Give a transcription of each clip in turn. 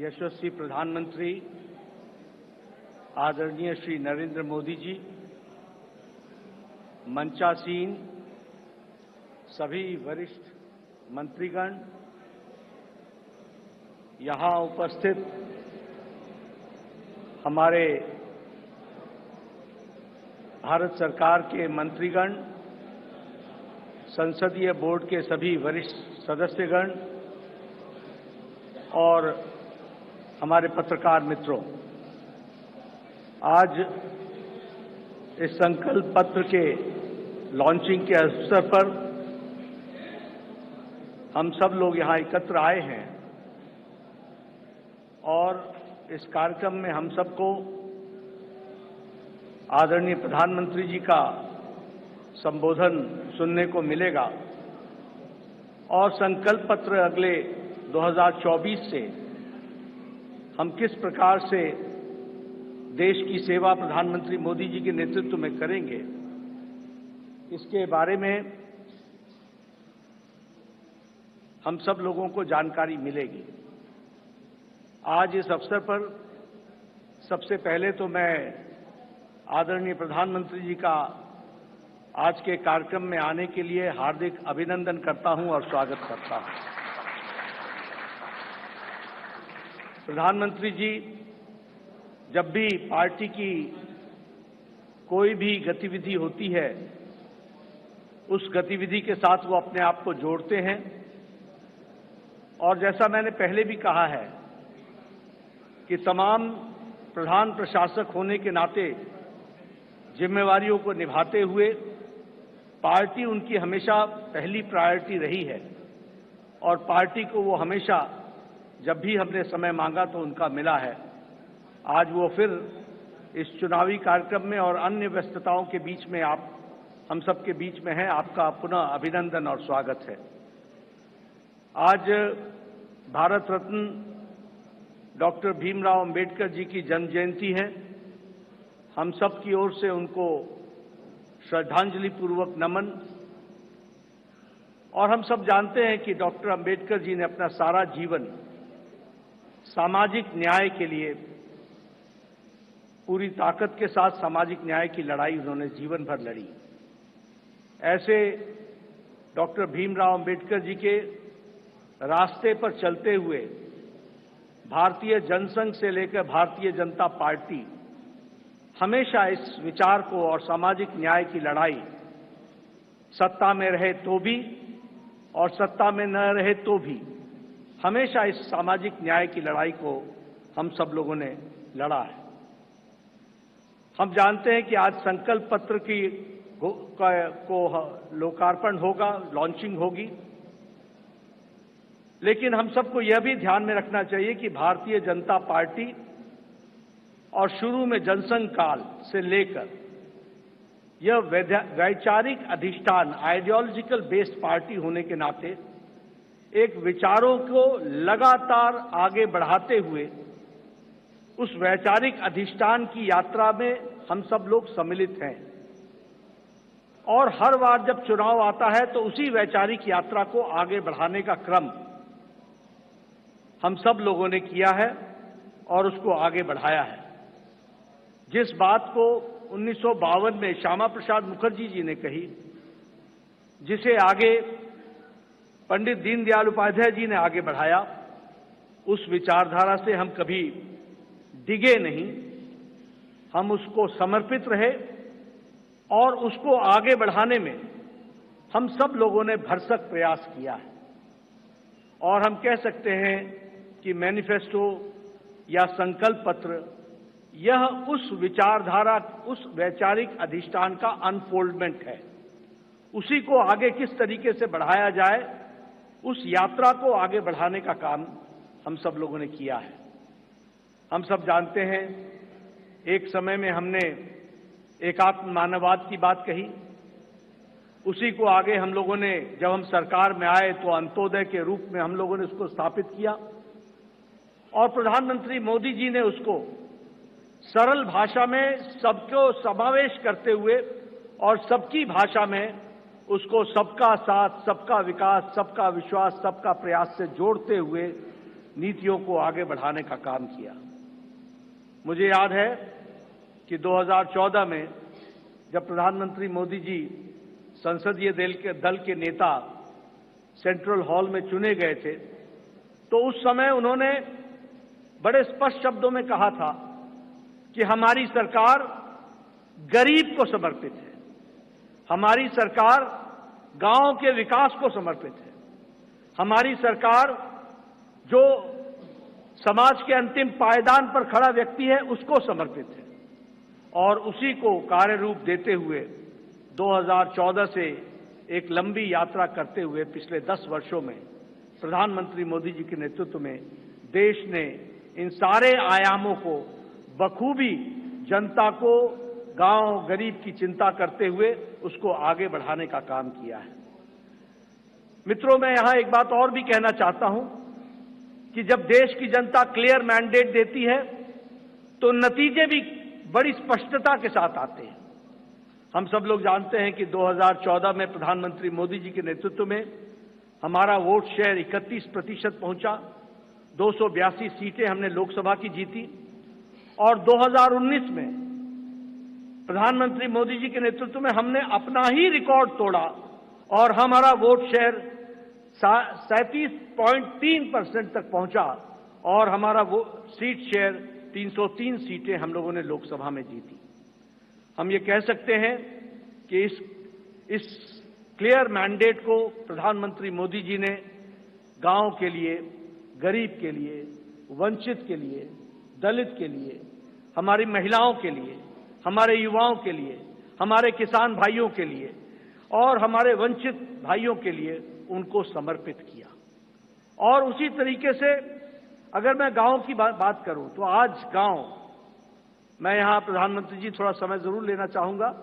यशस्वी प्रधानमंत्री आदरणीय श्री नरेंद्र मोदी जी, मंचासीन सभी वरिष्ठ मंत्रीगण, यहां उपस्थित हमारे भारत सरकार के मंत्रीगण, संसदीय बोर्ड के सभी वरिष्ठ सदस्यगण और हमारे पत्रकार मित्रों, आज इस संकल्प पत्र के लॉन्चिंग के अवसर पर हम सब लोग यहां एकत्र आए हैं और इस कार्यक्रम में हम सबको आदरणीय प्रधानमंत्री जी का संबोधन सुनने को मिलेगा और संकल्प पत्र अगले 2024 से हम किस प्रकार से देश की सेवा प्रधानमंत्री मोदी जी के नेतृत्व में करेंगे, इसके बारे में हम सब लोगों को जानकारी मिलेगी। आज इस अवसर पर सबसे पहले तो मैं आदरणीय प्रधानमंत्री जी का आज के कार्यक्रम में आने के लिए हार्दिक अभिनंदन करता हूं और स्वागत करता हूं। प्रधानमंत्री जी जब भी पार्टी की कोई भी गतिविधि होती है, उस गतिविधि के साथ वो अपने आप को जोड़ते हैं और जैसा मैंने पहले भी कहा है कि तमाम प्रधान प्रशासक होने के नाते जिम्मेवारियों को निभाते हुए पार्टी उनकी हमेशा पहली प्रायोरिटी रही है और पार्टी को वो हमेशा जब भी हमने समय मांगा तो उनका मिला है। आज वो फिर इस चुनावी कार्यक्रम में और अन्य व्यस्तताओं के बीच में हम सबके बीच में हैं। आपका पुनः अभिनंदन और स्वागत है। आज भारत रत्न डॉक्टर भीमराव अंबेडकर जी की जन्म जयंती है। हम सब की ओर से उनको श्रद्धांजलि पूर्वक नमन। और हम सब जानते हैं कि डॉक्टर अंबेडकर जी ने अपना सारा जीवन सामाजिक न्याय के लिए पूरी ताकत के साथ सामाजिक न्याय की लड़ाई उन्होंने जीवन भर लड़ी। ऐसे डॉक्टर भीमराव अंबेडकर जी के रास्ते पर चलते हुए भारतीय जनसंघ से लेकर भारतीय जनता पार्टी हमेशा इस विचार को और सामाजिक न्याय की लड़ाई सत्ता में रहे तो भी और सत्ता में न रहे तो भी हमेशा इस सामाजिक न्याय की लड़ाई को हम सब लोगों ने लड़ा है। हम जानते हैं कि आज संकल्प पत्र को लोकार्पण होगा, लॉन्चिंग होगी, लेकिन हम सबको यह भी ध्यान में रखना चाहिए कि भारतीय जनता पार्टी और शुरू में जनसंघ काल से लेकर यह वैचारिक अधिष्ठान आइडियोलॉजिकल बेस्ड पार्टी होने के नाते एक विचारों को लगातार आगे बढ़ाते हुए उस वैचारिक अधिष्ठान की यात्रा में हम सब लोग सम्मिलित हैं और हर बार जब चुनाव आता है तो उसी वैचारिक यात्रा को आगे बढ़ाने का क्रम हम सब लोगों ने किया है और उसको आगे बढ़ाया है। जिस बात को 1952 में श्यामा प्रसाद मुखर्जी जी ने कही, जिसे आगे पंडित दीनदयाल उपाध्याय जी ने आगे बढ़ाया, उस विचारधारा से हम कभी डिगे नहीं, हम उसको समर्पित रहे और उसको आगे बढ़ाने में हम सब लोगों ने भरसक प्रयास किया है। और हम कह सकते हैं कि मैनिफेस्टो या संकल्प पत्र यह उस विचारधारा, उस वैचारिक अधिष्ठान का अनफोल्डमेंट है। उसी को आगे किस तरीके से बढ़ाया जाए, उस यात्रा को आगे बढ़ाने का काम हम सब लोगों ने किया है। हम सब जानते हैं एक समय में हमने एकात्म मानववाद की बात कही, उसी को आगे हम लोगों ने जब हम सरकार में आए तो अंत्योदय के रूप में हम लोगों ने उसको स्थापित किया और प्रधानमंत्री मोदी जी ने उसको सरल भाषा में सबको समावेश करते हुए और सबकी भाषा में उसको सबका साथ, सबका विकास, सबका विश्वास, सबका प्रयास से जोड़ते हुए नीतियों को आगे बढ़ाने का काम किया। मुझे याद है कि 2014 में जब प्रधानमंत्री मोदी जी संसदीय दल के नेता सेंट्रल हॉल में चुने गए थे, तो उस समय उन्होंने बड़े स्पष्ट शब्दों में कहा था कि हमारी सरकार गरीब को समर्पित है, हमारी सरकार गांव के विकास को समर्पित है, हमारी सरकार जो समाज के अंतिम पायदान पर खड़ा व्यक्ति है उसको समर्पित है। और उसी को कार्य रूप देते हुए 2014 से एक लंबी यात्रा करते हुए पिछले 10 वर्षों में प्रधानमंत्री मोदी जी के नेतृत्व में देश ने इन सारे आयामों को बखूबी जनता को, गांव गरीब की चिंता करते हुए उसको आगे बढ़ाने का काम किया है। मित्रों, मैं यहां एक बात और भी कहना चाहता हूं कि जब देश की जनता क्लियर मैंडेट देती है तो नतीजे भी बड़ी स्पष्टता के साथ आते हैं। हम सब लोग जानते हैं कि 2014 में प्रधानमंत्री मोदी जी के नेतृत्व में हमारा वोट शेयर 31% पहुंचा, 282 सीटें हमने लोकसभा की जीती। और 2019 में प्रधानमंत्री मोदी जी के नेतृत्व में हमने अपना ही रिकॉर्ड तोड़ा और हमारा वोट शेयर 37.3% तक पहुंचा और हमारा वो सीट शेयर 303 सीटें हम लोगों ने लोकसभा में जीती। हम ये कह सकते हैं कि इस क्लियर मैंडेट को प्रधानमंत्री मोदी जी ने गांव के लिए, गरीब के लिए, वंचित के लिए, दलित के लिए, हमारी महिलाओं के लिए, हमारे युवाओं के लिए, हमारे किसान भाइयों के लिए और हमारे वंचित भाइयों के लिए उनको समर्पित किया। और उसी तरीके से अगर मैं गांव की बात करूं तो आज गांव, मैं यहां प्रधानमंत्री जी थोड़ा समय जरूर लेना चाहूंगा,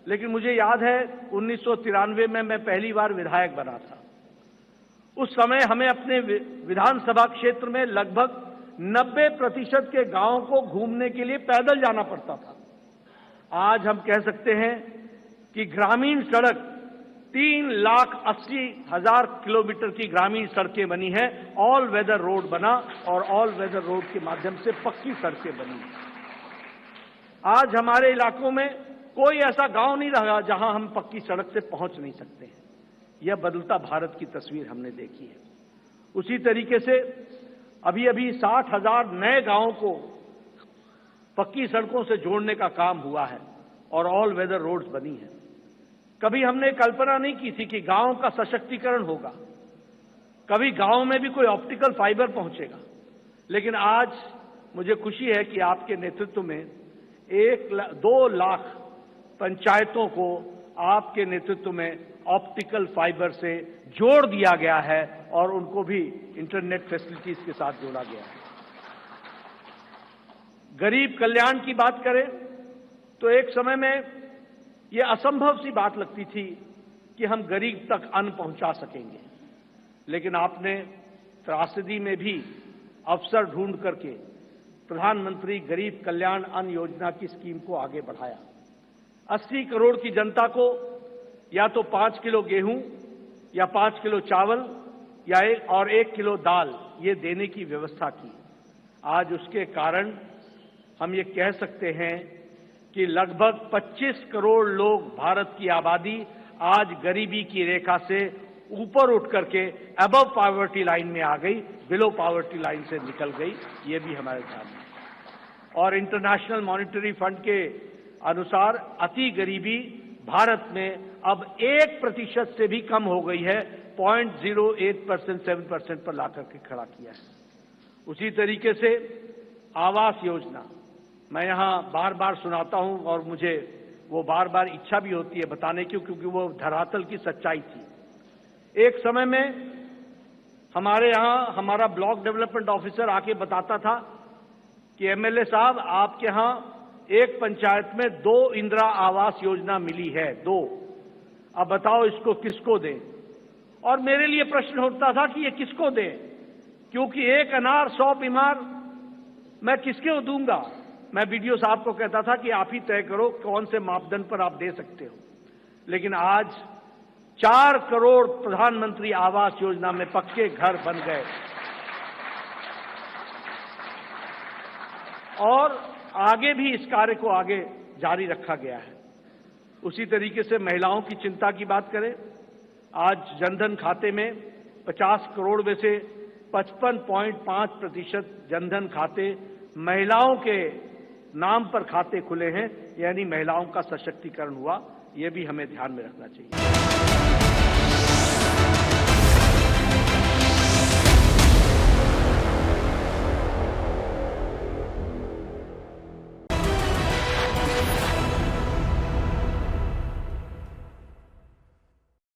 लेकिन मुझे याद है 1993 में मैं पहली बार विधायक बना था। उस समय हमें अपने विधानसभा क्षेत्र में लगभग 90% के गांवों को घूमने के लिए पैदल जाना पड़ता था। आज हम कह सकते हैं कि ग्रामीण सड़क 3,80,000 किलोमीटर की ग्रामीण सड़कें बनी हैं, ऑल वेदर रोड बना और ऑल वेदर रोड के माध्यम से पक्की सड़कें बनी। आज हमारे इलाकों में कोई ऐसा गांव नहीं रहा जहां हम पक्की सड़क से पहुंच नहीं सकते हैं। यह बदलता भारत की तस्वीर हमने देखी है। उसी तरीके से अभी 60,000 नए गांवों को पक्की सड़कों से जोड़ने का काम हुआ है और ऑल वेदर रोड्स बनी है। कभी हमने कल्पना नहीं की थी कि गांव का सशक्तिकरण होगा, कभी गांव में भी कोई ऑप्टिकल फाइबर पहुंचेगा, लेकिन आज मुझे खुशी है कि आपके नेतृत्व में 2 लाख पंचायतों को आपके नेतृत्व में ऑप्टिकल फाइबर से जोड़ दिया गया है और उनको भी इंटरनेट फैसिलिटीज के साथ जोड़ा गया है। गरीब कल्याण की बात करें तो एक समय में यह असंभव सी बात लगती थी कि हम गरीब तक अन्न पहुंचा सकेंगे, लेकिन आपने त्रासदी में भी अवसर ढूंढ करके प्रधानमंत्री गरीब कल्याण अन्न योजना की स्कीम को आगे बढ़ाया। 80 करोड़ की जनता को या तो 5 किलो गेहूं या 5 किलो चावल या 1 किलो दाल ये देने की व्यवस्था की। आज उसके कारण हम ये कह सकते हैं कि लगभग 25 करोड़ लोग, भारत की आबादी आज गरीबी की रेखा से ऊपर उठ करके अबव पॉवर्टी लाइन में आ गई, बिलो पॉवर्टी लाइन से निकल गई। ये भी हमारे सामने। और इंटरनेशनल मॉनिटरी फंड के अनुसार अति गरीबी भारत में अब 1% से भी कम हो गई है, 0.08%, 7% पर लाकर के खड़ा किया है। उसी तरीके से आवास योजना मैं यहां बार बार सुनाता हूं और मुझे वो बार बार इच्छा भी होती है बताने की, क्योंकि वो धरातल की सच्चाई थी। एक समय में हमारे यहां हमारा ब्लॉक डेवलपमेंट ऑफिसर आके बताता था कि एमएलए साहब, आपके यहां एक पंचायत में 2 इंदिरा आवास योजना मिली है, 2। अब बताओ इसको किसको दें? और मेरे लिए प्रश्न उठता था कि ये किसको दें, क्योंकि 1 अनार 100 बीमार मैं किसको दूंगा? मैं वीडियो साहब को कहता था कि आप ही तय करो कौन से मापदंड पर आप दे सकते हो। लेकिन आज 4 करोड़ प्रधानमंत्री आवास योजना में पक्के घर बन गए। और आगे भी इस कार्य को आगे जारी रखा गया है। उसी तरीके से महिलाओं की चिंता की बात करें, आज जनधन खाते में 50 करोड़ में से 55.5% जनधन खाते महिलाओं के नाम पर खाते खुले हैं, यानी महिलाओं का सशक्तिकरण हुआ। यह भी हमें ध्यान में रखना चाहिए।